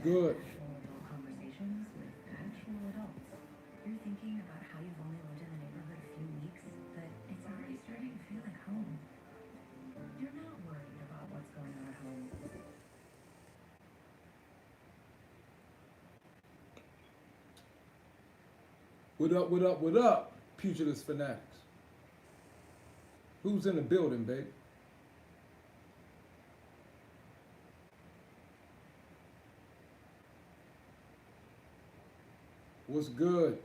good? Actual adult conversations with actual adults. You're thinking about how you've only lived in the neighborhood a few weeks, but it's already starting to feel like home. You're not worried about what's going on at home. What up, what up, what up, pugilist fanatics? Who's in the building, baby? What's good?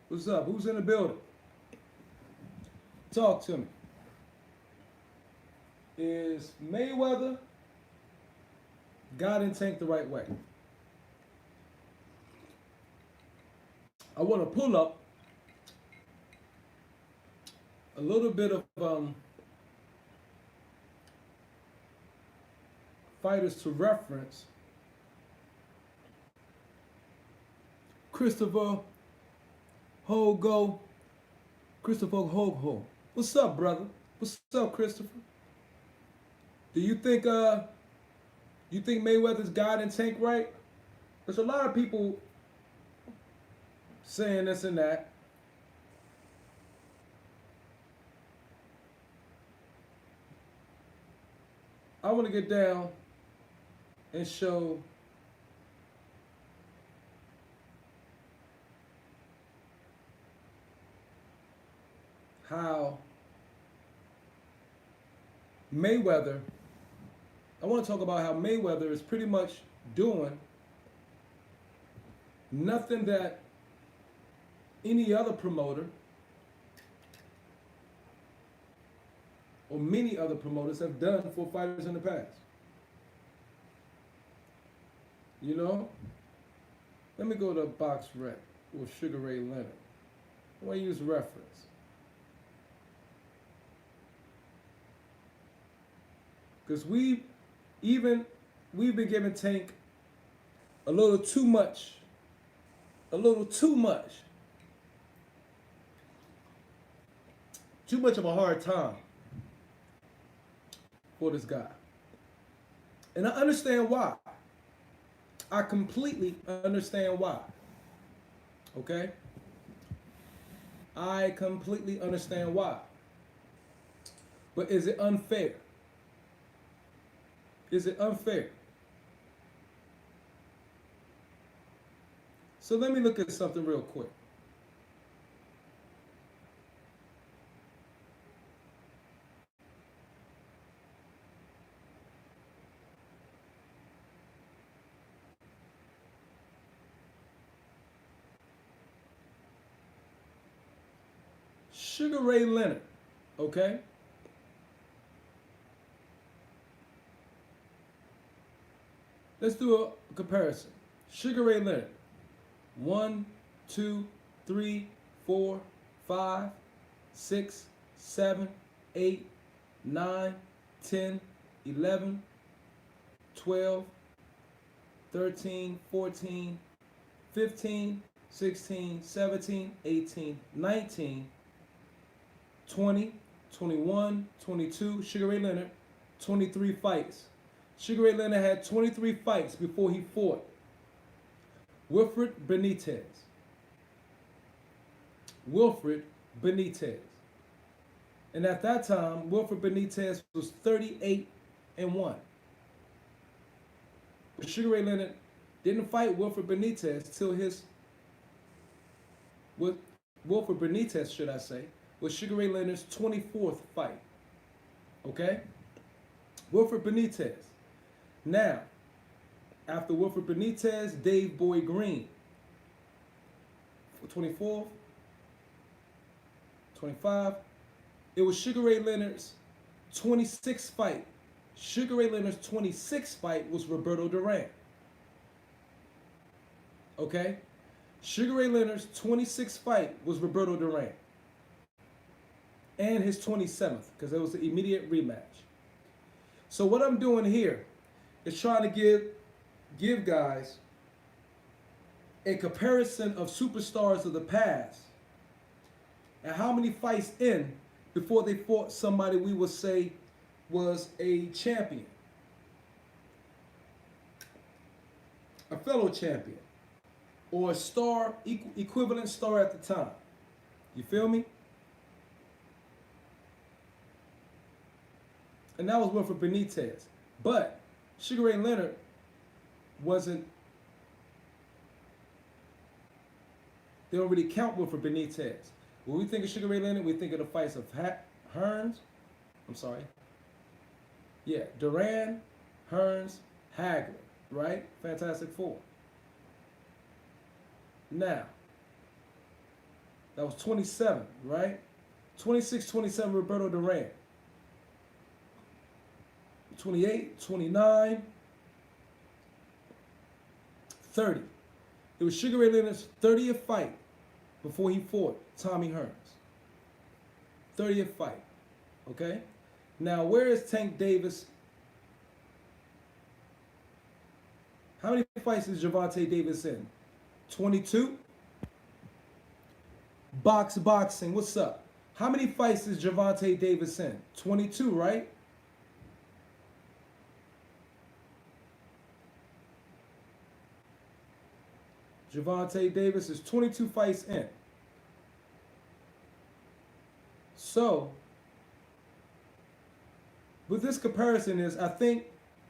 What's up? Who's in the building? Talk to me. Is Mayweather God and Tank the right way? I want to pull up a little bit of fighters to reference. Christopher Hogo. Christopher Hogo. What's up, brother? What's up, Christopher? Do you think Mayweather's God and Tank right? There's a lot of people saying this and that. I want to get down and show how Mayweather, I want to talk about how Mayweather is pretty much doing nothing that any other promoter or many other promoters have done for fighters in the past. You know? Let me go to Box Rec or Sugar Ray Leonard. I want to use reference. Because we've been giving Tank a little too much of a hard time for this guy. And I understand why. I completely understand why. Okay? I completely understand why. But is it unfair? Is it unfair? So let me look at something real quick. Sugar Ray Leonard, okay? Let's do a comparison. Sugar Ray Leonard, 1, 2, 3, 4, 5, 6, 7, 8, 9, 10, 11, 12, 13, 14, 15, 16, 17, 18, 19, 20, 21, 22, Sugar Ray Leonard, 23 fights. Sugar Ray Leonard had 23 fights before he fought Wilfred Benitez. Wilfred Benitez. And at that time, Wilfred Benitez was 38-1. But Sugar Ray Leonard didn't fight Wilfred Benitez till his, with Wilfred Benitez, should I say, was Sugar Ray Leonard's 24th fight. Okay? Wilfred Benitez. Now, after Wilfred Benitez, Dave Boy Green. 24th, 25. It was Sugar Ray Leonard's 26th fight. Sugar Ray Leonard's 26th fight was Roberto Duran. Okay? Sugar Ray Leonard's 26th fight was Roberto Duran. And his 27th, because it was an immediate rematch. So what I'm doing here is trying to give guys a comparison of superstars of the past and how many fights in before they fought somebody we would say was a champion, a fellow champion, or a star, equivalent star at the time. You feel me? And that was Wilfred Benitez. But Sugar Ray Leonard wasn't, they don't really count Wilfred Benitez. When we think of Sugar Ray Leonard, we think of the fights of Duran, Hearns, Hagler, right? Fantastic Four. Now, that was 27, right? 26, 27, Roberto Duran. 28, 29, 30. It was Sugar Ray Leonard's 30th fight before he fought Tommy Hearns. 30th fight. Okay? Now, where is Tank Davis? How many fights is Gervonta Davis in? 22? Boxing, what's up? How many fights is Gervonta Davis in? 22, right? Gervonta Davis is 22 fights in. So, with this comparison is, I think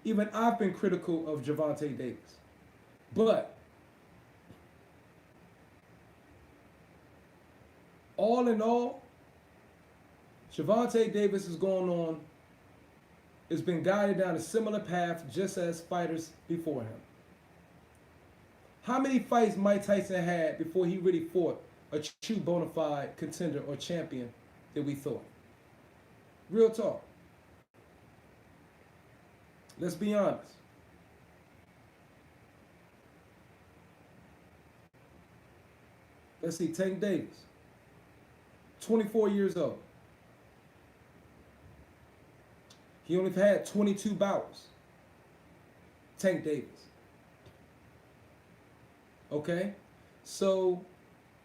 even I've been critical of Gervonta Davis. But, all in all, Gervonta Davis has been guided down a similar path just as fighters before him. How many fights Mike Tyson had before he really fought a true bona fide contender or champion that we thought? Real talk. Let's be honest. Let's see, Tank Davis, 24 years old. He only had 22 bouts. Tank Davis. Okay? So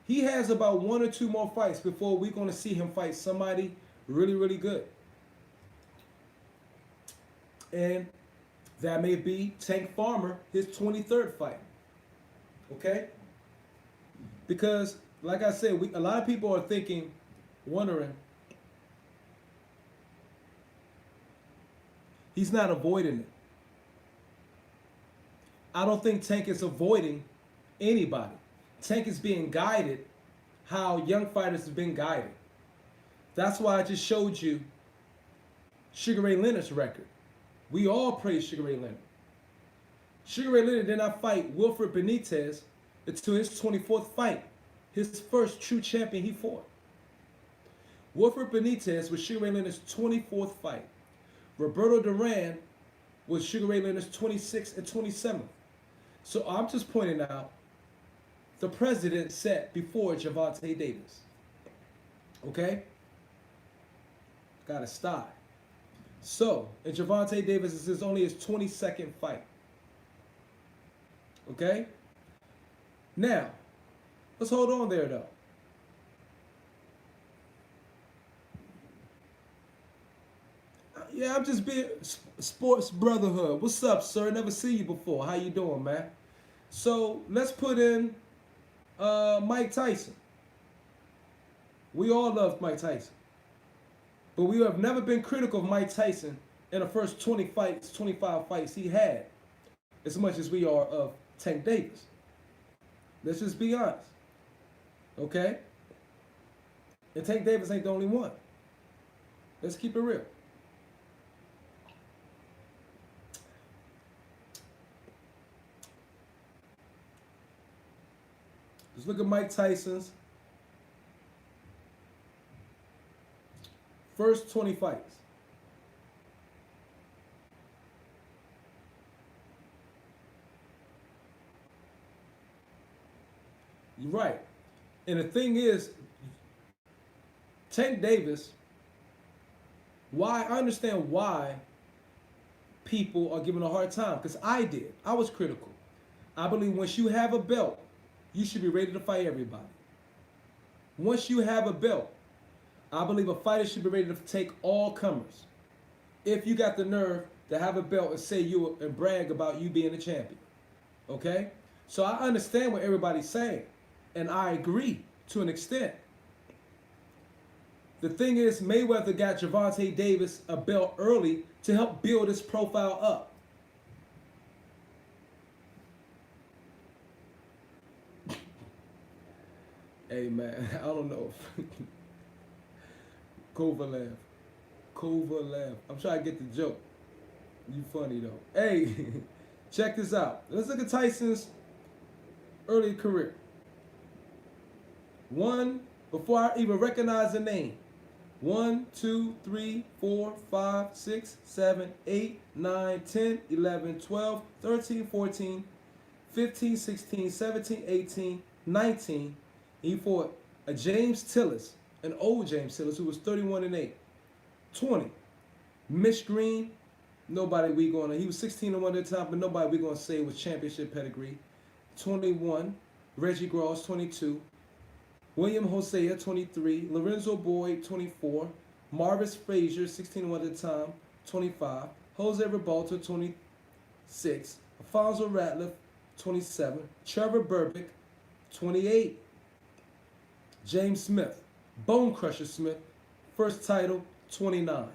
he has about 1 or 2 more fights before we're going to see him fight somebody really, really good. And that may be Tank Farmer, his 23rd fight. Okay? Because, like I said, a lot of people are wondering, he's not avoiding it. I don't think Tank is avoiding anybody. Tank is being guided how young fighters have been guided. That's why I just showed you Sugar Ray Leonard's record. We all praise Sugar Ray Leonard. Sugar Ray Leonard did not fight Wilfred Benitez until his 24th fight, his first true champion he fought. Wilfred Benitez was Sugar Ray Leonard's 24th fight. Roberto Duran was Sugar Ray Leonard's 26th and 27th. So I'm just pointing out the precedent set before Gervonta Davis. Okay? Gotta stop. So, and Gervonta Davis is only his 22nd fight. Okay? Now, let's hold on there though. Yeah, I'm just being sports brotherhood. What's up, sir? Never see you before. How you doing, man? So let's put in Mike Tyson. We all love Mike Tyson. But we have never been critical of Mike Tyson in the first 20 fights, 25 fights he had, as much as we are of Tank Davis. Let's just be honest. Okay? And Tank Davis ain't the only one. Let's keep it real. Just look at Mike Tyson's first 20 fights. You're right. And the thing is, Tank Davis, I understand why people are giving a hard time, because I did. I was critical. I believe once you have a belt, you should be ready to fight everybody. Once you have a belt, I believe a fighter should be ready to take all comers. If you got the nerve to have a belt and say you and brag about you being a champion. Okay? So I understand what everybody's saying. And I agree to an extent. The thing is, Mayweather got Gervonta Davis a belt early to help build his profile up. Hey man, I don't know. Kovalev. I'm trying to get the joke. You funny though. Hey, check this out. Let's look at Tyson's early career. Before I even recognize the name. 1, 2, 3, 4, 5, 6, 7, 8, 9, 10, 11, 12, 13, 14, 15, 16, 17, 18, 19. He fought a James Tillis, an old James Tillis, who was 31-8. 20. Mitch Green, nobody we gonna, he was 16-1 at the time, but nobody we gonna say was championship pedigree. 21. Reggie Gross, 22. William Hosea, 23. Lorenzo Boyd, 24. Marvis Frazier, 16-1 at the time, 25. Jose Rebalta, 26. Alfonso Ratliff, 27. Trevor Burbick, 28. James Smith, Bone Crusher Smith, first title, 29.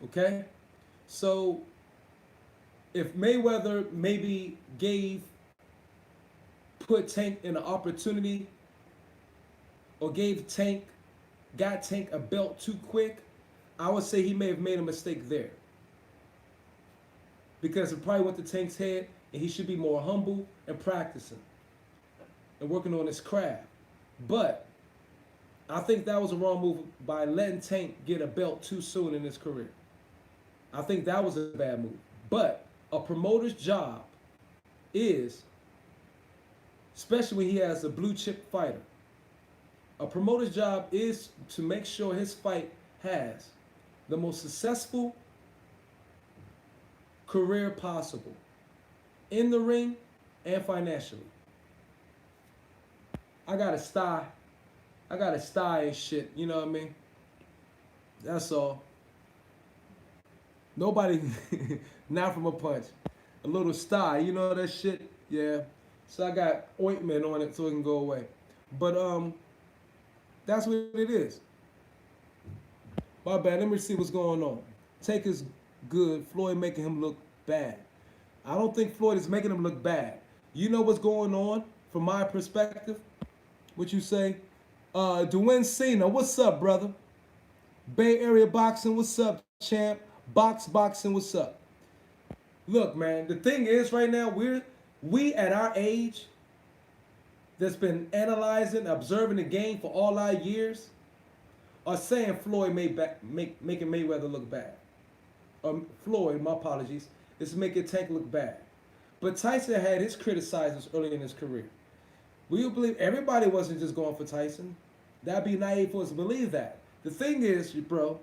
Okay? So, if Mayweather maybe put Tank in an opportunity, or got Tank a belt too quick, I would say he may have made a mistake there. Because it probably went to Tank's head, and he should be more humble and practicing and working on his craft. But I think that was a wrong move by letting Tank get a belt too soon in his career. I think that was a bad move. But a promoter's job is, especially when he has a blue chip fighter, a promoter's job is to make sure his fight has the most successful career possible in the ring and financially. I got a style and shit, you know what I mean? That's all. Nobody, not from a punch. A little style, you know that shit? Yeah. So I got ointment on it so it can go away. But that's what it is. My bad, let me see what's going on. Tank is good, Floyd making him look bad. I don't think Floyd is making him look bad. You know what's going on from my perspective? What you say? Dwayne Cena, what's up, brother? Bay Area Boxing, what's up, champ? Boxing, what's up? Look, man, the thing is right now, we at our age that's been analyzing, observing the game for all our years, are saying Floyd making Mayweather look bad. Floyd, my apologies, is making Tank look bad. But Tyson had his criticizers early in his career. Will you believe everybody wasn't just going for Tyson? That'd be naive for us to believe that. The thing is, bro,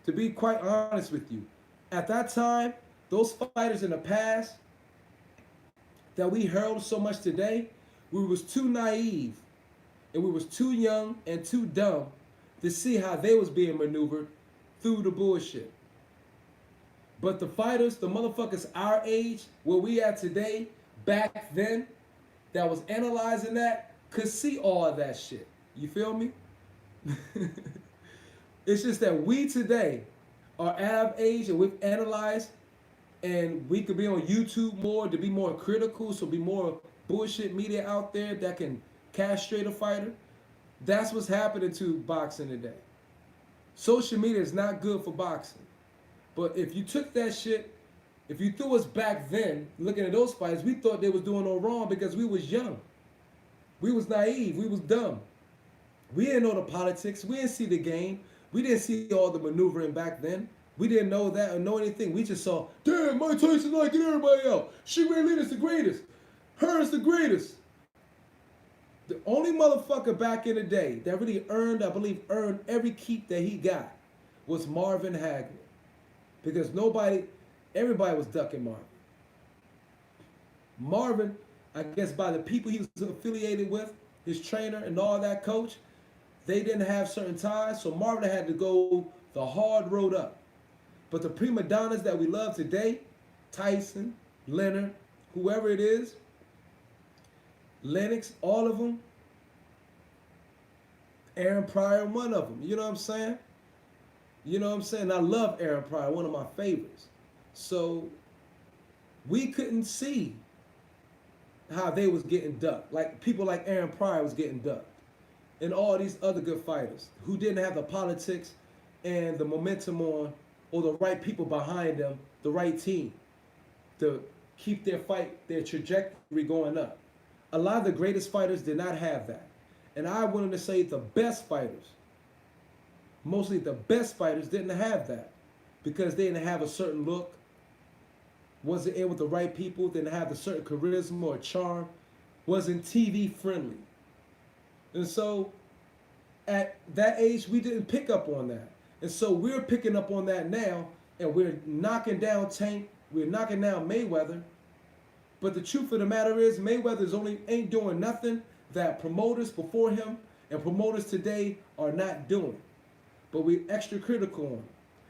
to be quite honest with you, at that time, those fighters in the past that we herald so much today, we was too naive and we was too young and too dumb to see how they was being maneuvered through the bullshit. But the fighters, the motherfuckers our age, where we at today, back then, that was analyzing that, could see all of that shit. You feel me? It's just that we today are at of age and we've analyzed and we could be on YouTube more to be more critical, so be more bullshit media out there that can castrate a fighter. That's what's happening to boxing today. Social media is not good for boxing. But if you took that shit, if you threw us back then, looking at those fights, we thought they was doing no wrong because we was young. We was naive. We was dumb. We didn't know the politics. We didn't see the game. We didn't see all the maneuvering back then. We didn't know that or know anything. We just saw, damn, Mike Tyson knocking everybody out. Sugar Ray Leonard's the greatest. Her's the greatest. The only motherfucker back in the day that really earned, I believe, earned every keep that he got was Marvin Hagler. Because everybody was ducking Marvin. Marvin, I guess by the people he was affiliated with, his trainer and all that coach, they didn't have certain ties, so Marvin had to go the hard road up. But the prima donnas that we love today, Tyson, Leonard, whoever it is, Lennox, all of them, Aaron Pryor, one of them. You know what I'm saying? You know what I'm saying? I love Aaron Pryor, one of my favorites. So we couldn't see how they was getting ducked. Like people like Aaron Pryor was getting ducked. And all these other good fighters who didn't have the politics and the momentum on or the right people behind them, the right team to keep their fight, their trajectory going up. A lot of the greatest fighters did not have that. And I wanted to say the best fighters, mostly the best fighters didn't have that because they didn't have a certain look, wasn't in with the right people, didn't have a certain charisma or charm, wasn't TV friendly. And so at that age, we didn't pick up on that. And so we're picking up on that now, and we're knocking down Tank, we're knocking down Mayweather. But the truth of the matter is, Mayweather ain't doing nothing that promoters before him and promoters today are not doing. But we're extra critical on him.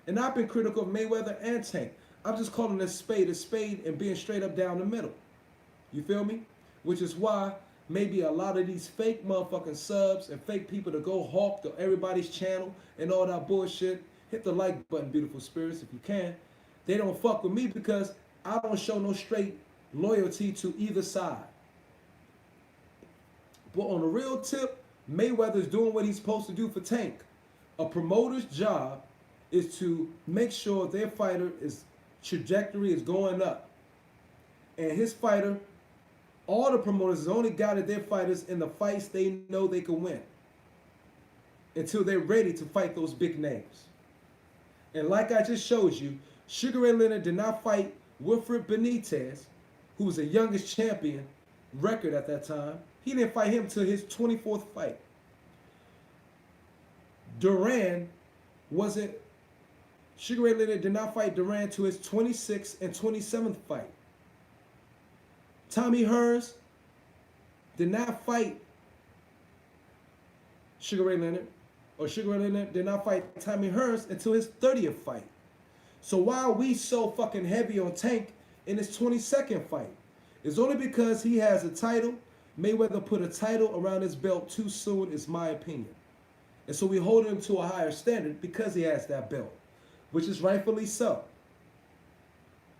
And I've been critical of Mayweather and Tank. I'm just calling a spade and being straight up down the middle. You feel me? Which is why maybe a lot of these fake motherfucking subs and fake people to go hawk to everybody's channel and all that bullshit, hit the like button, beautiful spirits, if you can. They don't fuck with me because I don't show no straight loyalty to either side. But on the real tip, Mayweather's doing what he's supposed to do for Tank. A promoter's job is to make sure their fighter trajectory is going up. And his fighter, all the promoters has only guided their fighters in the fights they know they can win until they're ready to fight those big names. And like I just showed you, Sugar Ray Leonard did not fight Wilfred Benitez, who was the youngest champion record at that time. He didn't fight him till his 24th fight. Sugar Ray Leonard did not fight Duran to his 26th and 27th fight. Tommy Hearns did not fight Sugar Ray Leonard, or Sugar Ray Leonard did not fight Tommy Hearns until his 30th fight. So why are we so fucking heavy on Tank in his 22nd fight? It's only because he has a title. Mayweather put a title around his belt too soon, is my opinion. And so we hold him to a higher standard because he has that belt, which is rightfully so.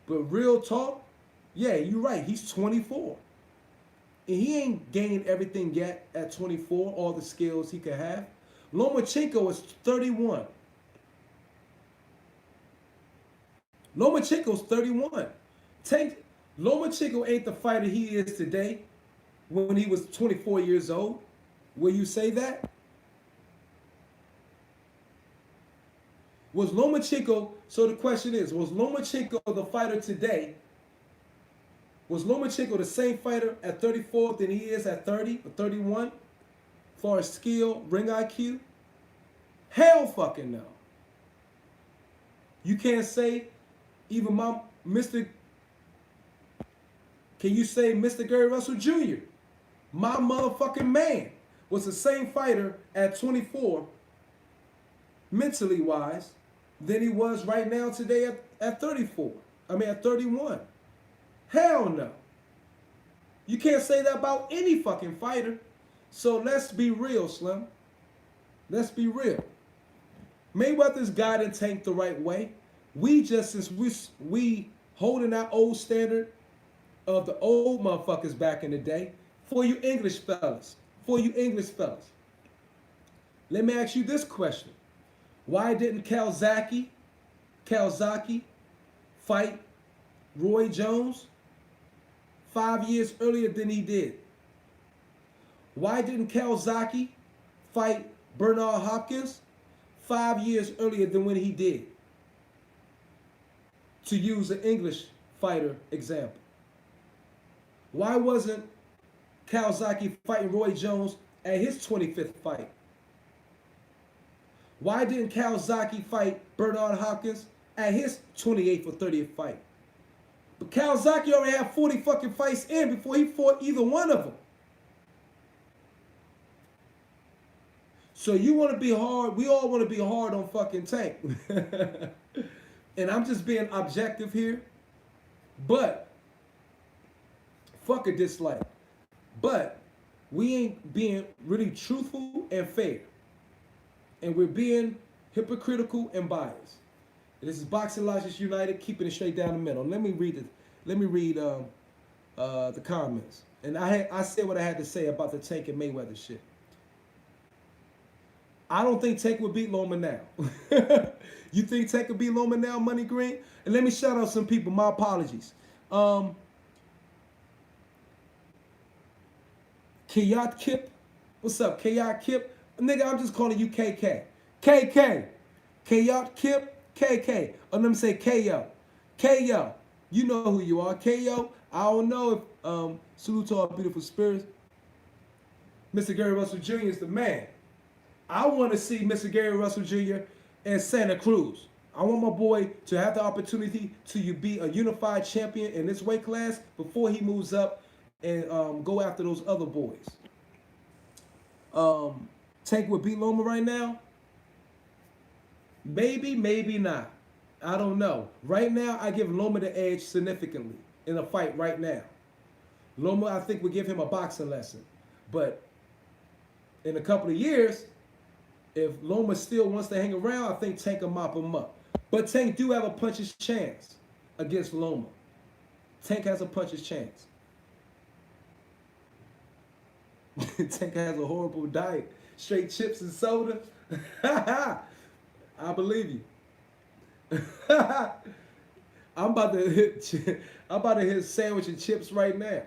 But real talk, yeah, you're right. He's 24. And he ain't gained everything yet at 24, all the skills he could have. Lomachenko is 31. Lomachenko's 31. Lomachenko ain't the fighter he is today when he was 24 years old. Will you say that? Was Lomachenko, so the question is, was Lomachenko the fighter today? Was Lomachenko the same fighter at 34 than he is at 30 or 31? As far as skill, ring IQ? Hell fucking no. You can't say even can you say Mr. Gary Russell Jr., my motherfucking man, was the same fighter at 24, mentally wise, than he was right now today at 34. At 31. Hell no. You can't say that about any fucking fighter. So let's be real, Slim. Let's be real. Mayweather's guiding Tank the right way. We just since we holding that old standard of the old motherfuckers back in the day. For you English fellas, for you English fellas, let me ask you this question: why didn't Calzaghe fight Roy Jones 5 years earlier than he did? Why didn't Calzaghe fight Bernard Hopkins 5 years earlier than when he did? To use an English fighter example. Why wasn't Calzaghe fighting Roy Jones at his 25th fight? Why didn't Calzaghe fight Bernard Hopkins at his 28th or 30th fight? But Calzaghe already had 40 fucking fights in before he fought either one of them. So you want to be hard, we all want to be hard on fucking Tank. And I'm just being objective here. But, fuck a dislike. But, we ain't being really truthful and fair. And we're being hypocritical and biased. This is Boxing Logics United, keeping it straight down the middle. Let me read the comments. And I said what I had to say about the Tank and Mayweather shit. I don't think Tank would beat Loma now. You think Tank would beat Loma now, Money Green? And let me shout out some people. My apologies. Kayat Kip. What's up, Kayat Kip? Nigga, I'm just calling you KK. KK. Kayat Kip. KK. Or let me say KO. KO. You know who you are. KO. I don't know if salute to our beautiful spirits. Mr. Gary Russell Jr. is the man. I want to see Mr. Gary Russell Jr. in Santa Cruz. I want my boy to have the opportunity to be a unified champion in this weight class before he moves up and go after those other boys. Tank would beat Loma right now? Maybe, maybe not. I don't know. Right now, I give Loma the edge significantly in a fight right now. Loma, I think, would give him a boxing lesson. But in a couple of years, if Loma still wants to hang around, I think Tank will mop him up. But Tank do have a puncher's chance against Loma. Tank has a puncher's chance. Tank has a horrible diet. Straight chips and soda. I believe you. I'm about to hit sandwich and chips right now.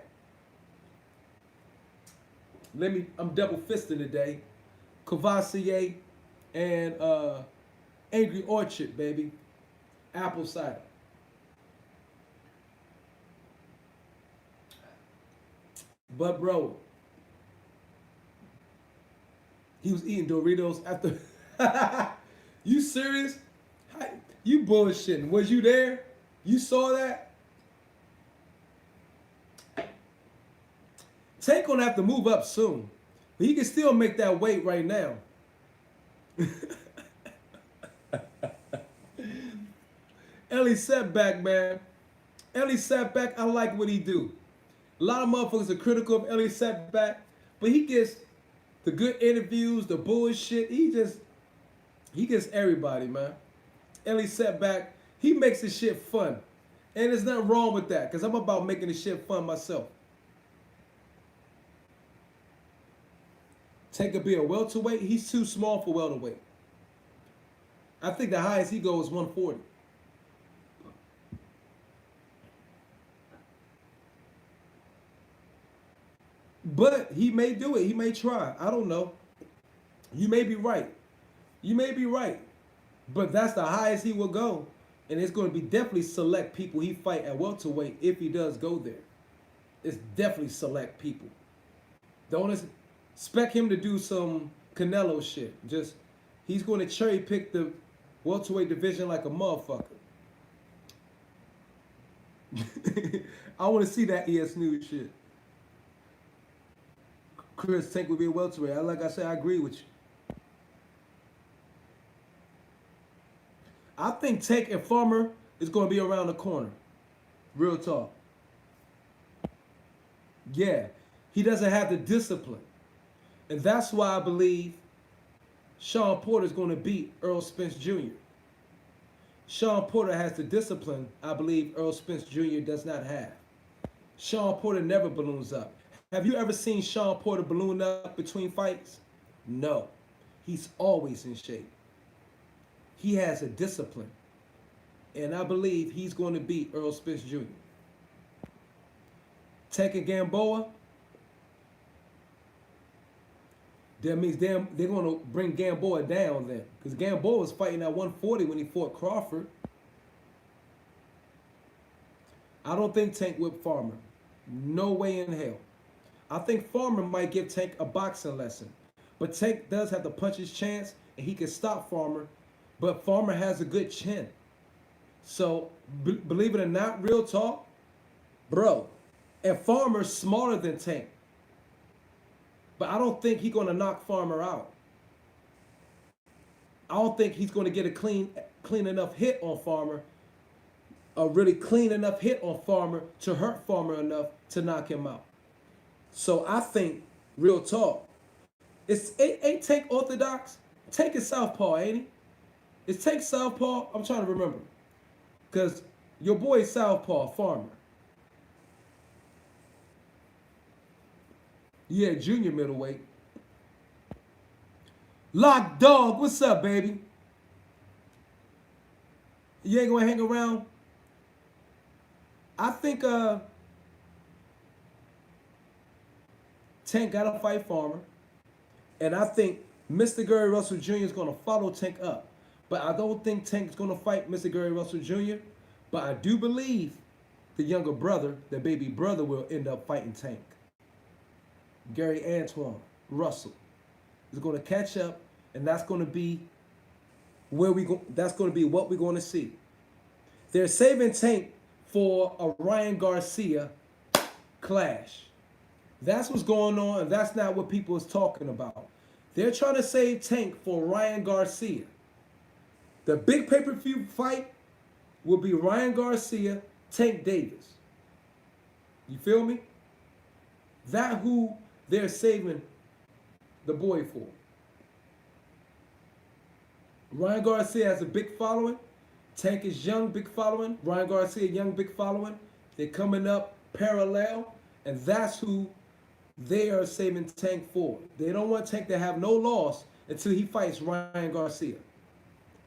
I'm double fisting today. Cavassier and Angry Orchard, baby. Apple cider. But bro, he was eating Doritos after. You serious? You bullshitting. Was you there? You saw that? Tank gonna have to move up soon. But he can still make that weight right now. Ellie Setback, man. Ellie Setback, I like what he do. A lot of motherfuckers are critical of Ellie Setback, but he gets the good interviews, the bullshit. He gets everybody, man. Ellie Setback, he makes the shit fun. And there's nothing wrong with that, because I'm about making the shit fun myself. Tank could be a welterweight. He's too small for welterweight. I think the highest he goes is 140. But he may do it. He may try. I don't know. You may be right. You may be right. But that's the highest he will go. And it's going to be definitely select people he fight at welterweight if he does go there. It's definitely select people. Don't expect him to do some Canelo shit. Just, he's going to cherry pick the welterweight division like a motherfucker. I want to see that ES News shit. Chris, Tank would be a welterweight. Like I said, I agree with you. I think Tank and Farmer is going to be around the corner. Real talk. Yeah. He doesn't have the discipline. And that's why I believe Sean Porter is going to beat Earl Spence Jr. Sean Porter has the discipline I believe Earl Spence Jr. does not have. Sean Porter never balloons up. Have you ever seen Sean Porter balloon up between fights? No. He's always in shape. He has a discipline. And I believe he's going to beat Earl Spence Jr. Taking Gamboa, that means they're going to bring Gamboa down then. Because Gamboa was fighting at 140 when he fought Crawford. I don't think Tank whipped Farmer. No way in hell. I think Farmer might give Tank a boxing lesson. But Tank does have to punch his chance, and he can stop Farmer. But Farmer has a good chin. So, believe it or not, real talk, bro, and Farmer's smaller than Tank. But I don't think he's going to knock Farmer out. I don't think he's going to get a clean enough hit on Farmer, a really clean enough hit on Farmer to hurt Farmer enough to knock him out. So I think, real talk, ain't Tank orthodox? Tank is southpaw, ain't he? Is Tank southpaw? I'm trying to remember. Because your boy is southpaw, Farmer. Yeah, junior middleweight. Lock Dog, what's up, baby? You ain't gonna hang around? I think Tank gotta fight Farmer. And I think Mr. Gary Russell Jr. is gonna follow Tank up. But I don't think Tank's gonna fight Mr. Gary Russell Jr. But I do believe the younger brother, the baby brother, will end up fighting Tank. Gary Antoine Russell is going to catch up, and that's going to be where we go. That's going to be what we're going to see. They're saving Tank for a Ryan Garcia clash. That's what's going on, and that's not what people is talking about. They're trying to save Tank for Ryan Garcia. The big pay-per-view fight will be Ryan Garcia, Tank Davis. You feel me? That who they're saving the boy for. Ryan Garcia has a big following. Tank is young, big following. Ryan Garcia, young, big following. They're coming up parallel, and that's who they are saving Tank for. They don't want Tank to have no loss until he fights Ryan Garcia.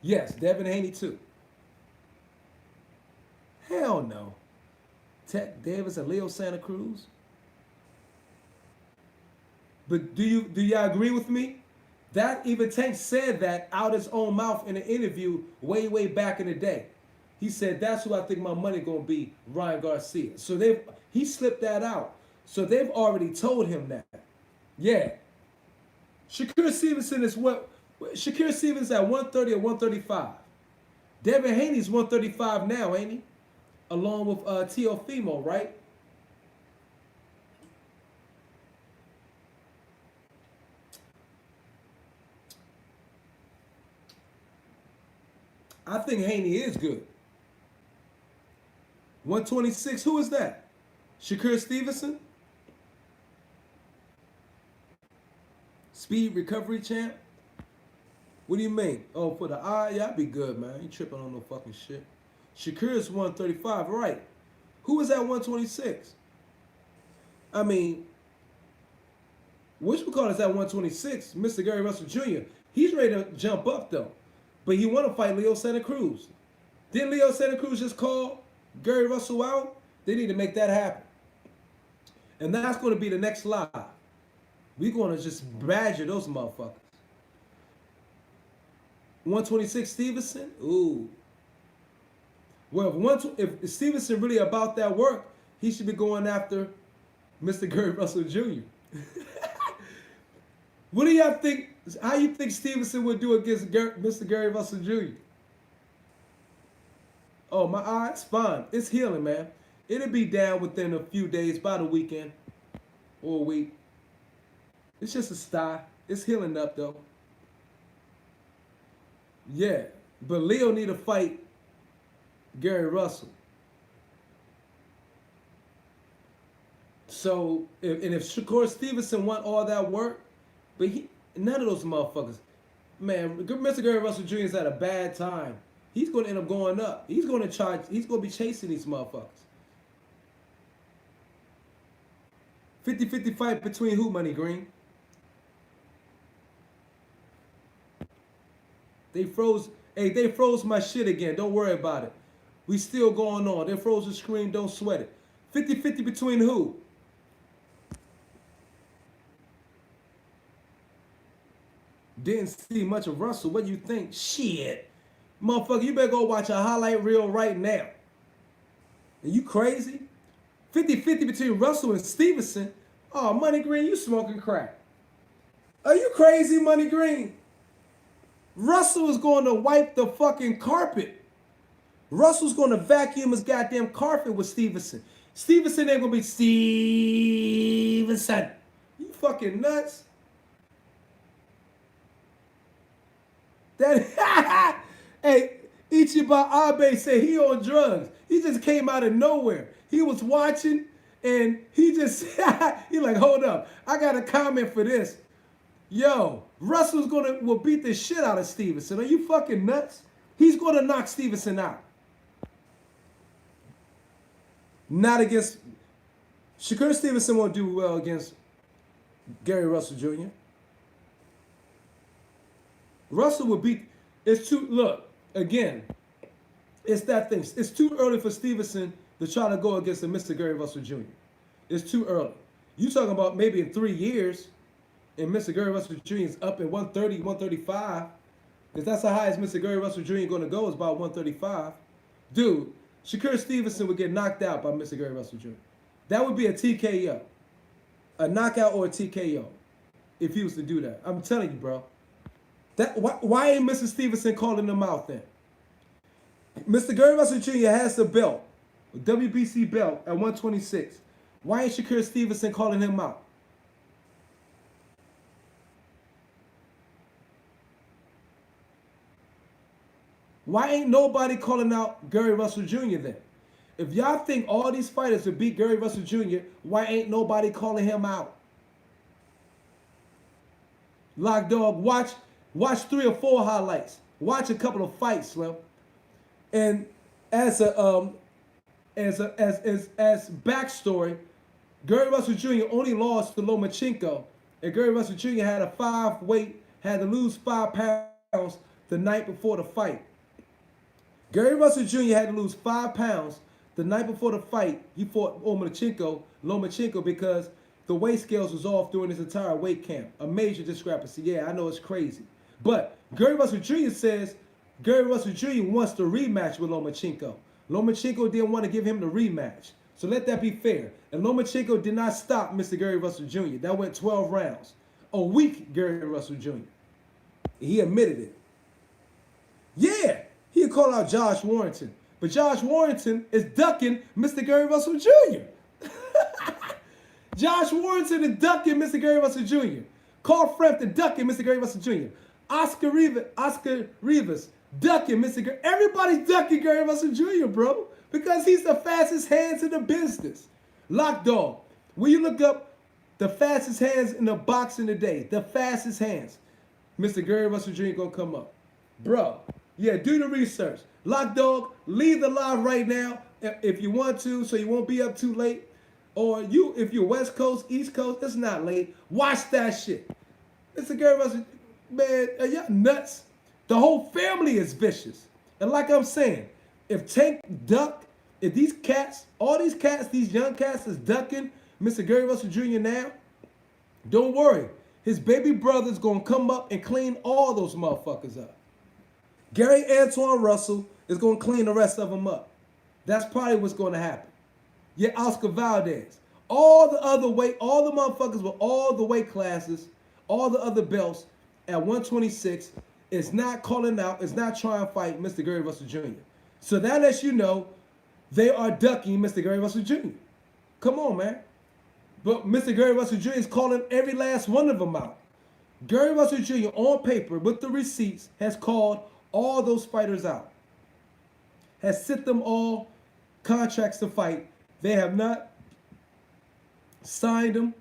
Yes, Devin Haney too. Hell no. Tank Davis and Leo Santa Cruz. But do y'all agree with me? That even Tank said that out his own mouth in an interview way back in the day. He said that's who I think my money gonna be, Ryan Garcia. So he slipped that out. So they've already told him that. Yeah. Shakur Stevenson is what? Shakur Stevenson at 130 or 135. Devin Haney's 135 now, ain't he? Along with Teofimo, right? I think Haney is good. 126, who is that? Shakur Stevenson? Speed recovery champ? What do you mean? Oh, for the eye? Yeah, I'd be good, man. You tripping on no fucking shit. Shakur is 135, right. Who is at 126? I mean, which we call is at 126, Mr. Gary Russell Jr. He's ready to jump up, though. But he want to fight Leo Santa Cruz. Didn't Leo Santa Cruz just call Gary Russell out? They need to make that happen. And that's going to be the next live. We're going to just badger those motherfuckers. 126 Stevenson? Ooh. Well, if Stevenson really about that work, he should be going after Mr. Gary Russell Jr. What do y'all think? How you think Stevenson would do against Mr. Gary Russell Jr.? Oh, my eye, it's fine. It's healing, man. It'll be down within a few days, by the weekend or a week. It's just a sty. It's healing up, though. Yeah, but Leo need to fight Gary Russell. So, if Shakur Stevenson want all that work, but none of those motherfuckers. Man, Mr. Gary Russell Jr. is at a bad time. He's going to end up going up. He's going to charge. He's going to be chasing these motherfuckers. 50-50 fight between who, Money Green? They froze. Hey, they froze my shit again. Don't worry about it. We still going on. They froze the screen. Don't sweat it. 50-50 between who? Didn't see much of Russell. What do you think? Shit. Motherfucker, you better go watch a highlight reel right now. Are you crazy? 50-50 between Russell and Stevenson. Oh, Money Green, you smoking crack. Are you crazy, Money Green? Russell is going to wipe the fucking carpet. Russell's going to vacuum his goddamn carpet with Stevenson. Stevenson ain't going to be Stevenson. You fucking nuts. That hey, Ichiba Abe said he on drugs. He just came out of nowhere. He was watching and he just he like, hold up, I got a comment for this. Yo, Russell's will beat the shit out of Stevenson. Are you fucking nuts? He's gonna knock Stevenson out. Not against Shakur Stevenson won't do well against Gary Russell Jr. Russell will beat. It's too. Look again. It's that thing. It's too early for Stevenson to try to go against a Mr. Gary Russell Jr. It's too early. You talking about maybe in 3 years, and Mr. Gary Russell Jr. is up at 130, 135, because that's how high as Mr. Gary Russell Jr. going to go is about 135. Dude, Shakur Stevenson would get knocked out by Mr. Gary Russell Jr. That would be a TKO, a knockout or a TKO, if he was to do that. I'm telling you, bro. Why ain't Mr. Stevenson calling them out then? Mr. Gary Russell Jr. has the belt, a WBC belt at 126. Why ain't Shakur Stevenson calling him out? Why ain't nobody calling out Gary Russell Jr. then? If y'all think all these fighters would beat Gary Russell Jr., why ain't nobody calling him out? Lock Dog, watch 3 or 4 highlights. Watch a couple of fights, Slim. And as backstory, Gary Russell Jr. only lost to Lomachenko, and Gary Russell Jr. had to lose 5 pounds the night before the fight. Gary Russell Jr. had to lose 5 pounds the night before the fight. He fought Lomachenko, because the weight scales was off during his entire weight camp. A major discrepancy. Yeah, I know it's crazy. But Gary Russell Jr. says Gary Russell Jr. wants the rematch with Lomachenko. Lomachenko didn't want to give him the rematch. So let that be fair. And Lomachenko did not stop Mr. Gary Russell Jr. That went 12 rounds. A weak Gary Russell Jr. He admitted it. Yeah, he'd call out Josh Warrington. But Josh Warrington is ducking Mr. Gary Russell Jr. Josh Warrington is ducking Mr. Gary Russell Jr. Carl Frampton ducking Mr. Gary Russell Jr. Oscar Rivas ducking Mr. Gary. Everybody's ducking Gary Russell Jr., bro, because he's the fastest hands in the business. Lock Dog, when you look up the fastest hands in the boxing today, the fastest hands, Mr. Gary Russell Jr. gonna come up. Bro, yeah, do the research. Lock Dog, leave the live right now if you want to, so you won't be up too late. Or if you're West Coast, East Coast, it's not late. Watch that shit. Mr. Gary Russell, man, are y'all nuts? The whole family is vicious. And like I'm saying, if Tank duck, if these cats, all these cats, these young cats is ducking Mr. Gary Russell Jr. now, don't worry. His baby brother's going to come up and clean all those motherfuckers up. Gary Antoine Russell is going to clean the rest of them up. That's probably what's going to happen. Yeah, Oscar Valdez. All the motherfuckers with all the weight classes, all the other belts at 126 is not calling out, is not trying to fight Mr. Gary Russell Jr. So that lets you know they are ducking Mr. Gary Russell Jr. Come on, man. But Mr. Gary Russell Jr. is calling every last one of them out. Gary Russell Jr. on paper with the receipts has called all those fighters out. Has sent them all contracts to fight. They have not signed them.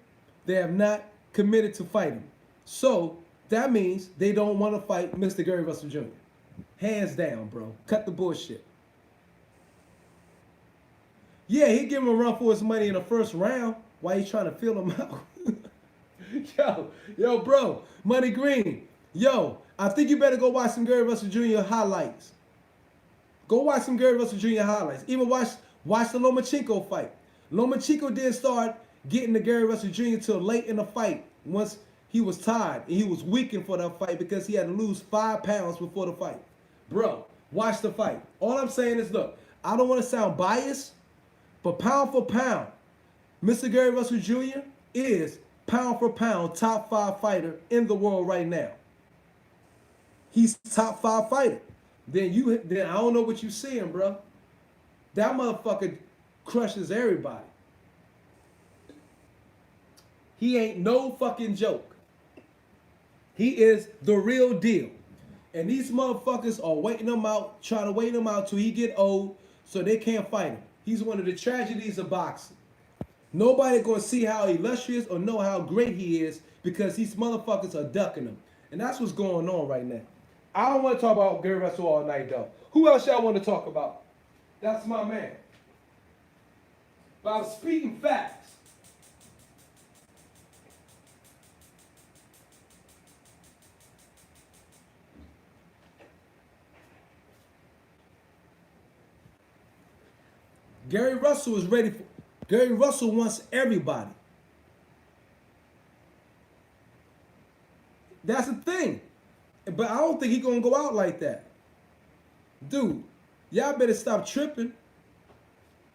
They have not committed to fight them. So That means they don't want to fight Mr. Gary Russell Jr. Hands down, bro. Cut the bullshit. Yeah, he give him a run for his money in the first round while he's trying to feel him out. yo, bro, Money Green. Yo, I think you better go watch some Gary Russell Jr. highlights. Go watch some Gary Russell Jr. highlights. Even watch the Lomachenko fight. Lomachenko didn't start getting to Gary Russell Jr. till late in the fight. Once he was tired and he was weakened for that fight because he had to lose 5 pounds before the fight. Bro, watch the fight. All I'm saying is, look, I don't want to sound biased, but pound for pound, Mr. Gary Russell Jr. is pound for pound top 5 fighter in the world right now. He's top 5 fighter. Then I don't know what you seeing, bro. That motherfucker crushes everybody. He ain't no fucking joke. He is the real deal. And these motherfuckers are waiting him out, trying to wait him out till he get old so they can't fight him. He's one of the tragedies of boxing. Nobody gonna see how illustrious or know how great he is because these motherfuckers are ducking him. And that's what's going on right now. I don't want to talk about Gary Russell all night though. Who else y'all want to talk about? That's my man. But I was speaking facts. Gary Russell is ready for. Gary Russell wants everybody. That's the thing. But I don't think he's gonna go out like that. Dude, y'all better stop tripping.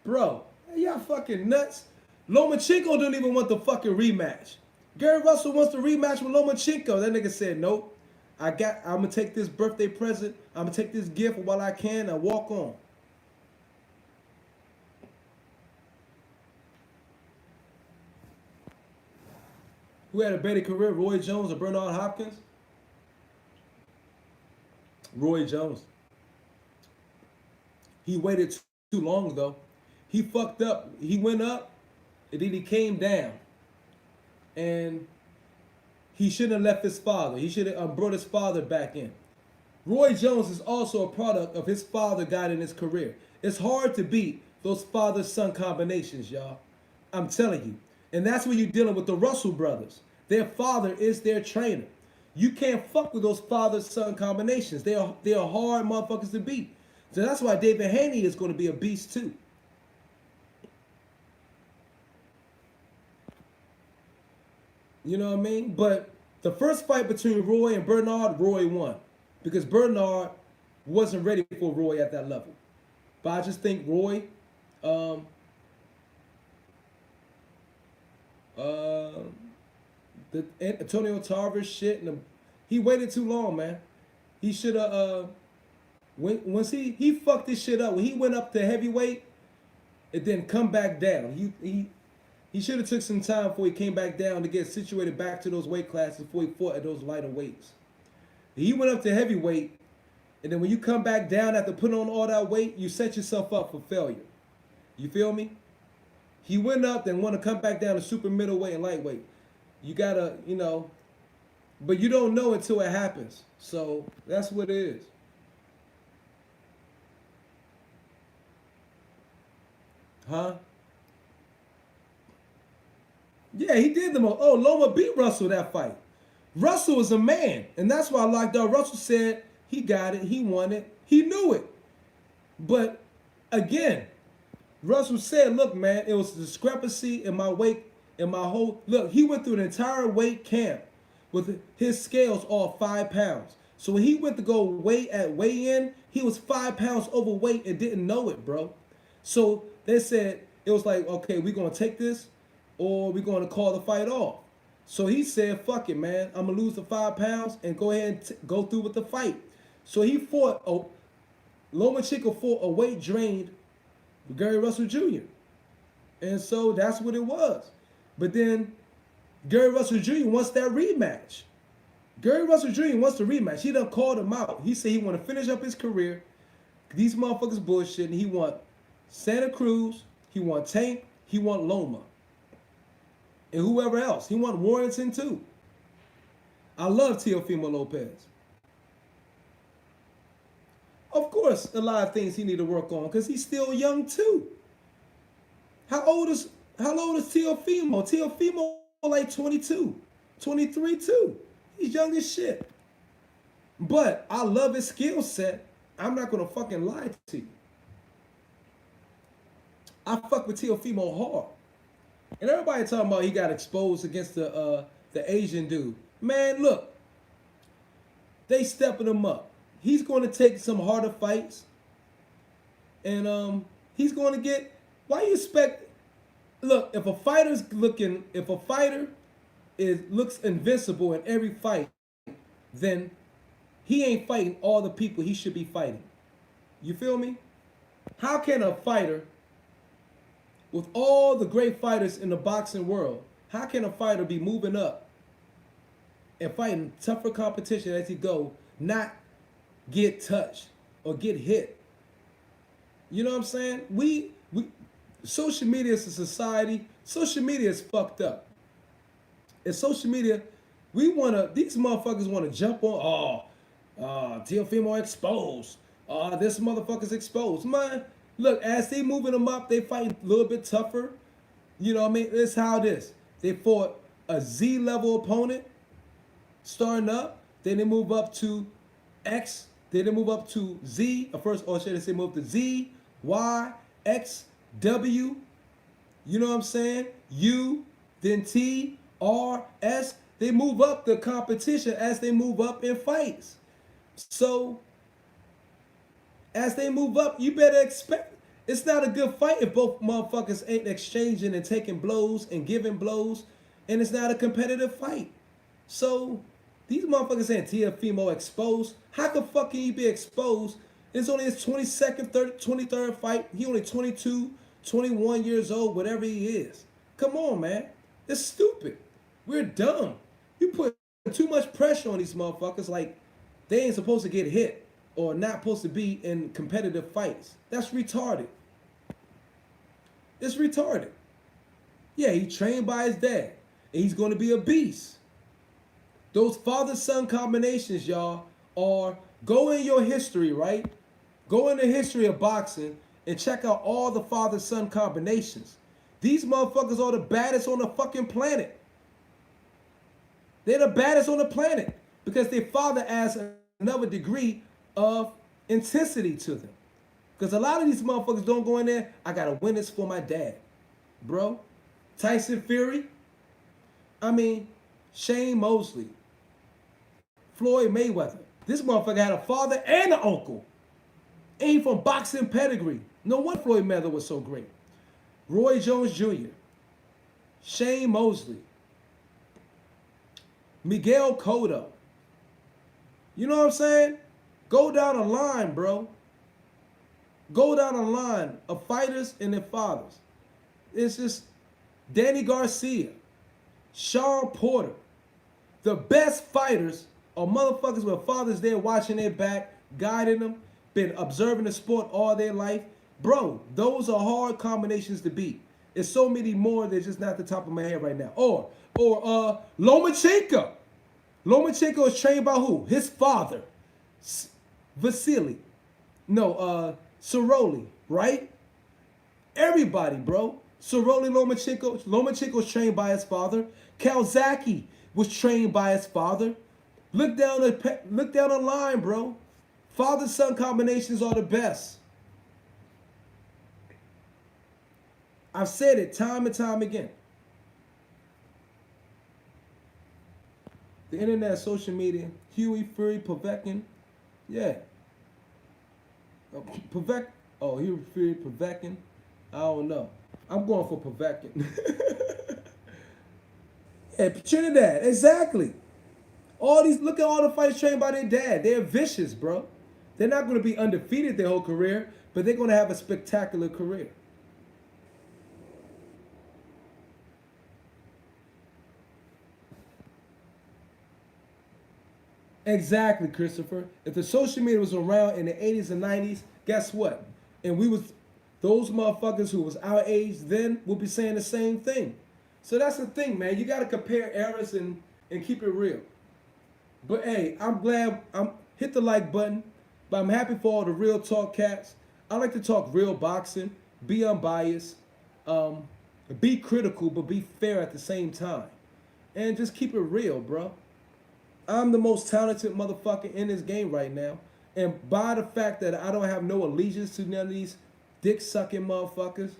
Bro, y'all fucking nuts. Lomachenko don't even want the fucking rematch. Gary Russell wants the rematch with Lomachenko. That nigga said, nope. I'm gonna take this birthday present. I'm gonna take this gift while I can and walk on. Who had a better career, Roy Jones or Bernard Hopkins? Roy Jones. He waited too long, though. He fucked up. He went up, and then he came down. And he shouldn't have left his father. He should have brought his father back in. Roy Jones is also a product of his father got in his career. It's hard to beat those father-son combinations, y'all. I'm telling you. And that's when you're dealing with the Russell brothers. Their father is their trainer. You can't fuck with those father-son combinations. They are hard motherfuckers to beat. So that's why David Haney is going to be a beast too. You know what I mean? But the first fight between Roy and Bernard, Roy won. Because Bernard wasn't ready for Roy at that level. But I just think Roy, the Antonio Tarver shit, and he waited too long, man. He should have, once he fucked this shit up, when he went up to heavyweight, it didn't come back down. He should have took some time before he came back down to get situated back to those weight classes before he fought at those lighter weights. He went up to heavyweight, and then when you come back down after putting on all that weight, you set yourself up for failure. You feel me? He went up and want to come back down to super middleweight and lightweight. You gotta, but you don't know until it happens. So that's what it is. Huh? Yeah, he did the most. Oh, Loma beat Russell that fight. Russell is a man, and that's why I liked out. Russell said he got it, he won it, he knew it. But again, Russell said, look, man, it was a discrepancy in my weight, in my whole, look, he went through the entire weight camp with his scales all 5 pounds. So when he went to go weigh-in, he was 5 pounds overweight and didn't know it, bro. So they said, it was like, okay, we're going to take this or we're going to call the fight off. So he said, fuck it, man. I'm going to lose the 5 pounds and go ahead and go through with the fight. So he fought, Lomachenko fought a weight drained Gary Russell Jr. And so that's what it was. But then Gary Russell Jr. wants that rematch. Gary Russell Jr. wants the rematch. He done called him out. He said he want to finish up his career. These motherfuckers bullshitting. He want Santa Cruz. He want Tank. He want Loma. And whoever else. He want Warrington too. I love Teofimo Lopez. Of course, a lot of things he need to work on because he's still young too. How old is Teofimo? Teofimo like 22, 23 too. He's young as shit. But I love his skill set. I'm not gonna fucking lie to you. I fuck with Teofimo hard. And everybody talking about he got exposed against the Asian dude. Man, look, they stepping him up. He's going to take some harder fights, and he's going to get. Why you expect? Look, if a fighter looks invincible in every fight, then he ain't fighting all the people he should be fighting. You feel me? How can a fighter, with all the great fighters in the boxing world, how can a fighter be moving up and fighting tougher competition as he go, not get touched or get hit? You know what I'm saying? We social media is a society. Social media is fucked up. And social media, these motherfuckers wanna jump on, Teofimo exposed. This motherfucker's exposed. Man, look, as they moving them up, they fighting a little bit tougher. You know what I mean? It's how it is. They fought a Z level opponent starting up. Then they move up to X. Then they move up to Z. First, or should I say move to Z, Y, X, W. You know what I'm saying? U, then T, R, S. They move up the competition as they move up in fights. So, as they move up, you better expect it's not a good fight if both motherfuckers ain't exchanging and taking blows and giving blows, and it's not a competitive fight. So, these motherfuckers saying Teofimo exposed. How the fuck can he be exposed? It's only his 22nd, 23rd fight. He only 22, 21 years old, whatever he is. Come on, man. It's stupid. We're dumb. You put too much pressure on these motherfuckers like they ain't supposed to get hit or not supposed to be in competitive fights. That's retarded. It's retarded. Yeah, he trained by his dad, and he's going to be a beast. Those father-son combinations, y'all, are go in your history, right? Go in the history of boxing and check out all the father-son combinations. These motherfuckers are the baddest on the fucking planet. They're the baddest on the planet because their father adds another degree of intensity to them. Because a lot of these motherfuckers don't go in there, I gotta win this for my dad. Bro, Tyson Fury, Shane Mosley, Floyd Mayweather. This motherfucker had a father and an uncle. Ain't from boxing pedigree. No wonder Floyd Mayweather was so great. Roy Jones Jr., Shane Mosley, Miguel Cotto. You know what I'm saying? Go down a line, bro. Go down a line of fighters and their fathers. It's just Danny Garcia, Sean Porter. The best fighters are motherfuckers with fathers there watching their back, guiding them, been observing the sport all their life. Bro, those are hard combinations to beat. There's so many more that's just not at the top of my head right now. Or Lomachenko. Lomachenko is trained by who? His father, Vasily. No, Cerrone, right? Everybody, bro. Cerrone, Lomachenko. Lomachenko was trained by his father. Calzaghe was trained by his father. Look down the line, bro. Father-son combinations are the best. I've said it time and time again. The internet, social media, Huey, Fury, Povetkin, yeah. Huey, Fury, Povetkin, I don't know. I'm going for Povetkin. Yeah, Trinidad, exactly. Look at all the fights trained by their dad. They're vicious, bro. They're not going to be undefeated their whole career, but they're going to have a spectacular career. Exactly, Christopher. If the social media was around in the 80s and 90s, guess what? And those motherfuckers who was our age then would be saying the same thing. So that's the thing, man. You got to compare eras and keep it real. But hey, I'm glad I'm hit the like button. But I'm happy for all the real talk cats. I like to talk real boxing, be unbiased, um, be critical, but be fair at the same time. And just keep it real, bro. I'm the most talented motherfucker in this game right now. And by the fact that I don't have no allegiance to none of these dick sucking motherfuckers,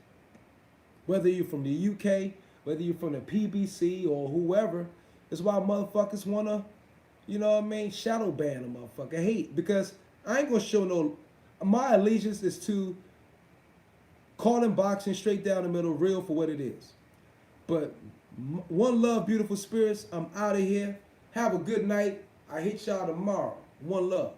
whether you're from the UK, whether you're from the PBC or whoever, is why motherfuckers wanna, you know what I mean, shadow ban a motherfucker. Hate because I ain't gonna show no. My allegiance is to calling boxing straight down the middle, real for what it is. But one love, beautiful spirits. I'm out of here. Have a good night. I hit y'all tomorrow. One love.